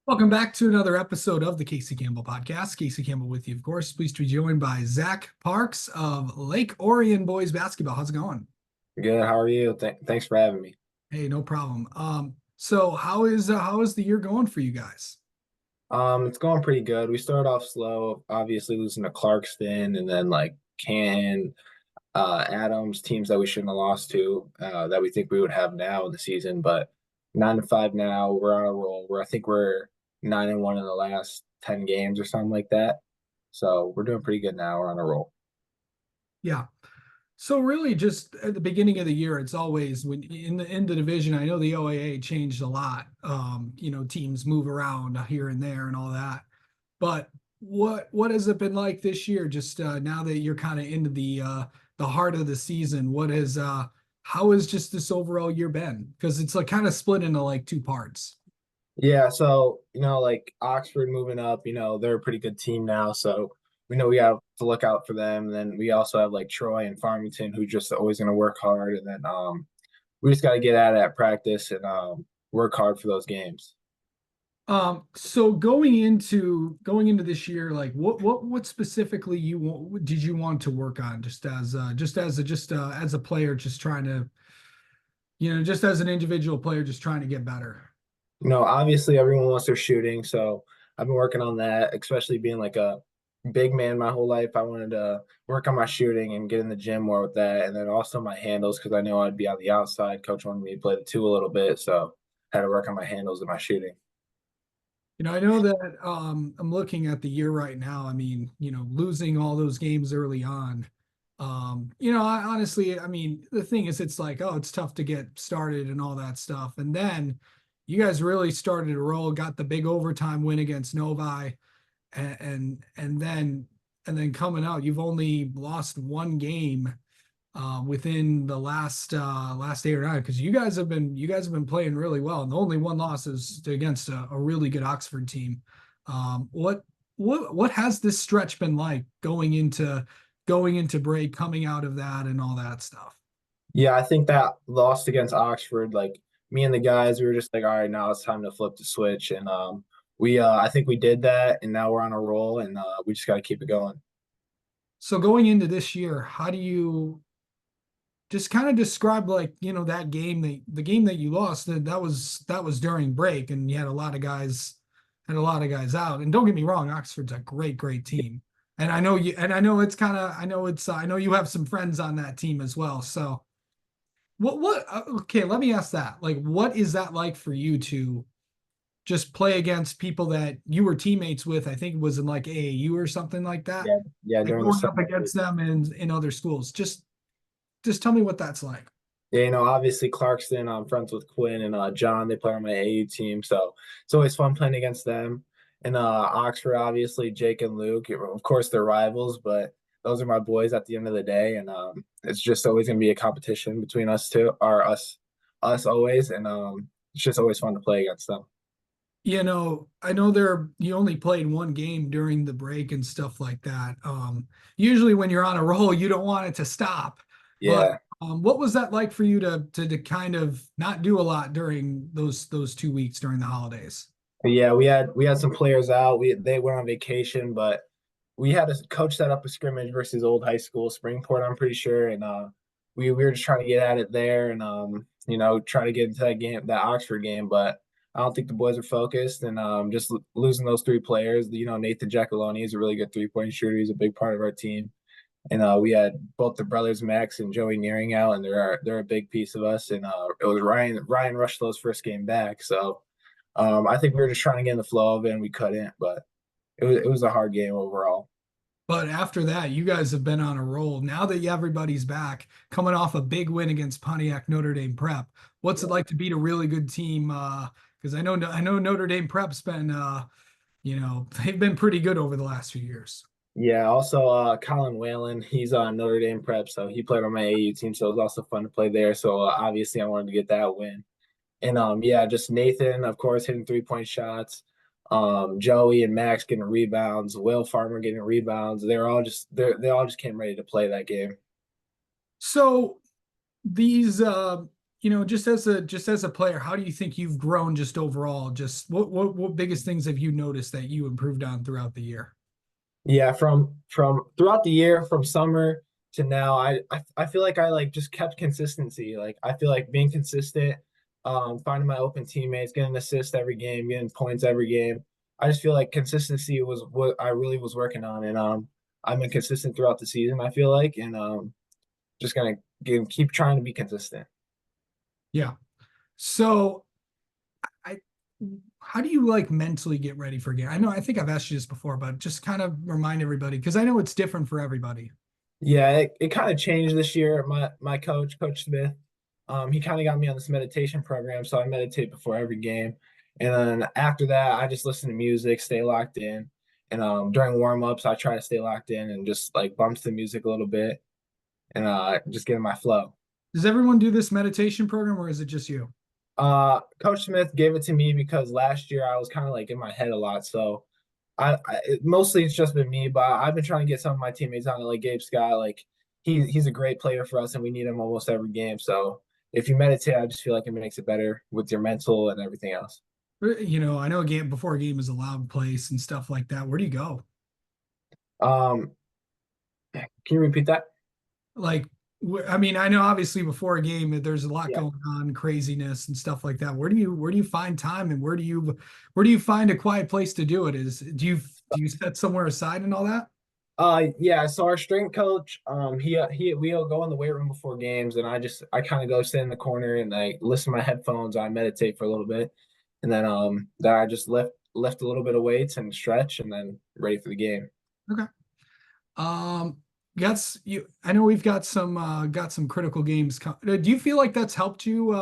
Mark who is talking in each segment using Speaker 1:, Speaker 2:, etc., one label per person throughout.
Speaker 1: Welcome back to another episode of the Casey Campbell Podcast. Casey Campbell with you, of course. Pleased to be joined by Zack Parks of Lake Orion Boys Basketball. How's it going?
Speaker 2: Good. How are you? Thanks for having me.
Speaker 1: Hey, no problem. So how is the year going for you guys?
Speaker 2: It's going pretty good. We started off slow, obviously losing to Clarkston and then like Canton, Adams, teams that we shouldn't have lost to, that we think we would have now in the season. But 9-5 now, we're on a roll. I think we're 9-1 in the last 10 games or something like that. So we're doing pretty good now. We're on a roll.
Speaker 1: Yeah. So really just at the beginning of the year, it's always when in the division, I know the OAA changed a lot. Teams move around here and there and all that. But what has it been like this year? Just now that you're kind of into the heart of the season, how has just this overall year been? Because it's like kind of split into like two parts.
Speaker 2: Yeah, so like Oxford moving up, they're a pretty good team now. So we know we have to look out for them. And then we also have like Troy and Farmington who just always gonna work hard. And then we just gotta get at it at practice and work hard for those games.
Speaker 1: So going into this year, like what specifically did you want to work on just as a player, just trying to, just as an individual player, just trying to get better.
Speaker 2: Obviously everyone wants their shooting, so I've been working on that, especially being like a big man my whole life. I wanted to work on my shooting and get in the gym more with that, and then also my handles because I know I'd be on the outside. Coach wanted me to play the two a little bit, so I had to work on my handles and my shooting.
Speaker 1: I know that I'm looking at the year right now. I mean, losing all those games early on. I mean, the thing is, it's like, oh, it's tough to get started and all that stuff. And then you guys really started to roll, got the big overtime win against Novi, and then coming out, you've only lost one game within the last 8 or 9, because you guys have been playing really well, and the only one loss is against a really good Oxford team. What has this stretch been like going into break, coming out of that, and all that stuff?
Speaker 2: Yeah, I think that lost against Oxford, like me and the guys, we were just like, all right, now it's time to flip the switch, and we I think we did that, and now we're on a roll, and we just got to keep it going.
Speaker 1: So going into this year, how do you just kind of describe, like, that the game that you lost, that was during break, and you had a lot of guys out. And don't get me wrong, Oxford's a great team, and I know you have some friends on that team as well. So okay, let me ask that, like, what is that like for you to just play against people that you were teammates with? I think it was in like AAU or something like that,
Speaker 2: Yeah, yeah,
Speaker 1: like
Speaker 2: during the
Speaker 1: going up
Speaker 2: summer.
Speaker 1: against them in other schools. Just tell me what that's like.
Speaker 2: Yeah, obviously Clarkston, I'm friends with Quinn and John. They play on my AU team, so it's always fun playing against them. And Oxford, obviously, Jake and Luke. Of course, they're rivals, but those are my boys at the end of the day. And it's just always going to be a competition between us two, or us always. And it's just always fun to play against them.
Speaker 1: I know you only played one game during the break and stuff like that. Usually when you're on a roll, you don't want it to stop. But
Speaker 2: Yeah,
Speaker 1: what was that like for you to kind of not do a lot during those 2 weeks during the holidays?
Speaker 2: yeah, we had some players out. They went on vacation, but we had a coach set up a scrimmage versus old high school, Springport, I'm pretty sure, and we were just trying to get at it there, and try to get into that game, that Oxford game, but I don't think the boys are focused, and just losing those three players. Nathan Giacalone is a really good 3-point shooter. He's a big part of our team, and we had both the brothers Max and Joey Nearing out, and they're a big piece of us. And it was Ryan Rushlow's first game back, so I think we were just trying to get in the flow of it, and we couldn't, but it was a hard game overall.
Speaker 1: But after that, you guys have been on a roll. Now that everybody's back, coming off a big win against Pontiac Notre Dame Prep, what's it like to beat a really good team? Because I know Notre Dame Prep's been, they've been pretty good over the last few years.
Speaker 2: Yeah, also Colin Whalen, he's on Notre Dame Prep, so he played on my AU team, so it was also fun to play there. So obviously I wanted to get that win. And yeah, just Nathan, of course, hitting 3-point shots. Joey and Max getting rebounds, Will Farmer getting rebounds. They all just came ready to play that game.
Speaker 1: So these just as a player, how do you think you've grown just overall? Just what biggest things have you noticed that you improved on throughout the year?
Speaker 2: Yeah, from throughout the year, from summer to now, I feel like I like just kept consistency. Like I feel like being consistent, finding my open teammates, getting assists every game, getting points every game. I just feel like consistency was what I really was working on, and I've been consistent throughout the season. I feel like, and just gonna keep trying to be consistent.
Speaker 1: Yeah. So I how do you like mentally get ready for a game? I know I think I've asked you this before, but just kind of remind everybody because I know it's different for everybody.
Speaker 2: Yeah, it kind of changed this year. My coach, Coach Smith, he kind of got me on this meditation program, so I meditate before every game. And then after that, I just listen to music, stay locked in. And during warm-ups, I try to stay locked in and just like bump to the music a little bit and just get in my flow.
Speaker 1: Does everyone do this meditation program or is it just you?
Speaker 2: Coach Smith gave it to me because last year I was kind of like in my head a lot. So mostly it's just been me, but I've been trying to get some of my teammates on it, like Gabe Scott. Like he's a great player for us, and we need him almost every game. So if you meditate, I just feel like it makes it better with your mental and everything else.
Speaker 1: I know a game before a game is a loud place and stuff like that. Where do you go?
Speaker 2: Um, can you repeat that?
Speaker 1: Like, I mean, I know obviously before a game there's a lot
Speaker 2: Yeah.
Speaker 1: going on, craziness and stuff like that. Where do you find time and where do you find a quiet place to do it? Do you set somewhere aside and all that?
Speaker 2: Yeah. So our strength coach, we'll go in the weight room before games, and I kind of go sit in the corner and I listen to my headphones. I meditate for a little bit, and then I just lift a little bit of weights and stretch, and then ready for the game.
Speaker 1: Okay. Um, That's you. I know we've got some critical games. Do you feel like that's helped you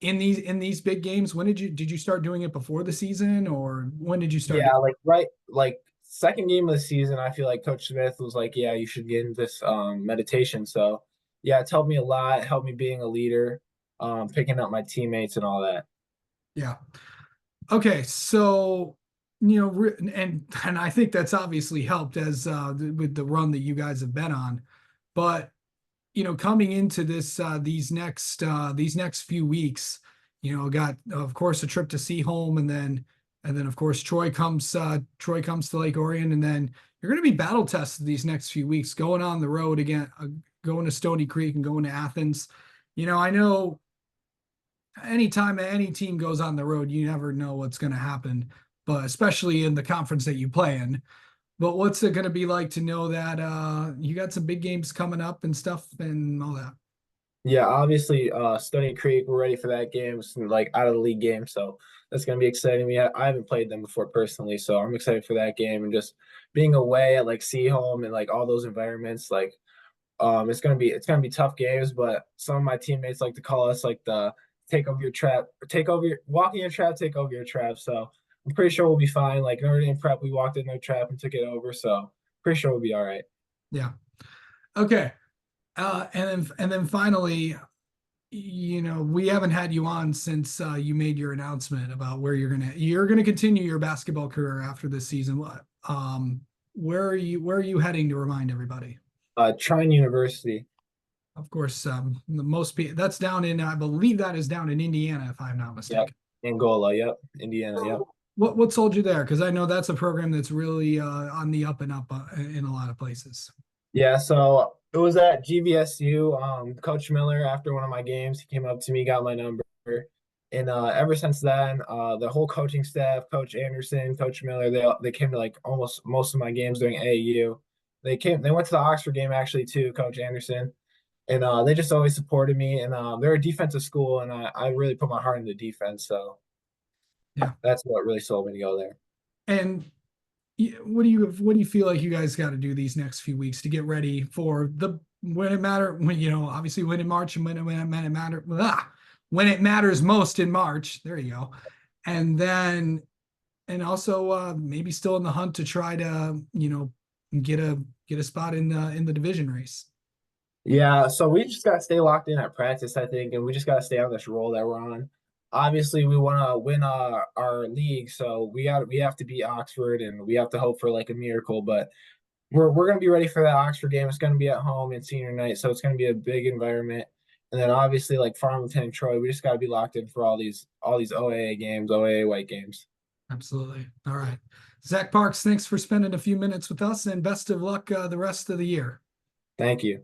Speaker 1: in these big games? When did you start doing it before the season or when did you start
Speaker 2: Yeah,
Speaker 1: doing
Speaker 2: like right, like second game of the season, I feel like Coach Smith was like, "Yeah, you should get into this meditation." So yeah, it's helped me a lot. Helped me being a leader, picking up my teammates and all that.
Speaker 1: it? Yeah. Okay, so and I think that's obviously helped as with the run that you guys have been on. But coming into these next few weeks, got of course a trip to Seaholm, and then of course Troy comes to Lake Orion, and then you're going to be battle tested these next few weeks, going on the road again, going to Stony Creek and going to Athens. I know anytime any team goes on the road, you never know what's going to happen, but especially in the conference that you play in. But what's it going to be like to know that you got some big games coming up and stuff and all that?
Speaker 2: Yeah, obviously, Stony Creek, we're ready for that game. It's like out of the league game, so that's gonna be exciting. I haven't played them before personally, so I'm excited for that game and just being away at like Seaholm and like all those environments. Like, it's gonna be tough games, but some of my teammates like to call us like the take over your trap, take over your walk in your trap, take over your trap. So I'm pretty sure we'll be fine. Like Notre Dame prep, we walked in their trap and took it over, so pretty sure we'll be all right.
Speaker 1: Yeah. Okay. And then finally, we haven't had you on since you made your announcement about where you're gonna continue your basketball career after this season. Where are you heading to remind everybody?
Speaker 2: Trine University,
Speaker 1: Of course, the most people that's down in, I believe that is down in Indiana, if I'm not
Speaker 2: yep,
Speaker 1: mistaken.
Speaker 2: Angola, yep, Indiana, yep.
Speaker 1: What sold you there? Because I know that's a program that's really on the up and up in a lot of places.
Speaker 2: Yeah, so it was at GVSU. Coach Miller, after one of my games, he came up to me, got my number, and ever since then, the whole coaching staff, Coach Anderson, Coach Miller, they came to like almost most of my games during AAU. They went to the Oxford game actually too, Coach Anderson, and they just always supported me. And they're a defensive school, and I really put my heart into defense, so
Speaker 1: Yeah.
Speaker 2: that's what really sold me to go there.
Speaker 1: And what do you feel like you guys got to do these next few weeks to get ready for the when it matter when obviously when in March and when it matters most in March. There you go. And then and also maybe still in the hunt to try to get a spot in the division race.
Speaker 2: Yeah, so we just gotta stay locked in at practice, I think, and we just gotta stay on this roll that we're on. Obviously, we want to win our league, so we have to beat Oxford, and we have to hope for like a miracle. But we're gonna be ready for that Oxford game. It's gonna be at home in senior night, so it's gonna be a big environment, And then obviously like Farmington and Troy, we just got to be locked in for all these OAA games, OAA white games.
Speaker 1: Absolutely. All right. Zach Parks, thanks for spending a few minutes with us and best of luck the rest of the year.
Speaker 2: Thank you.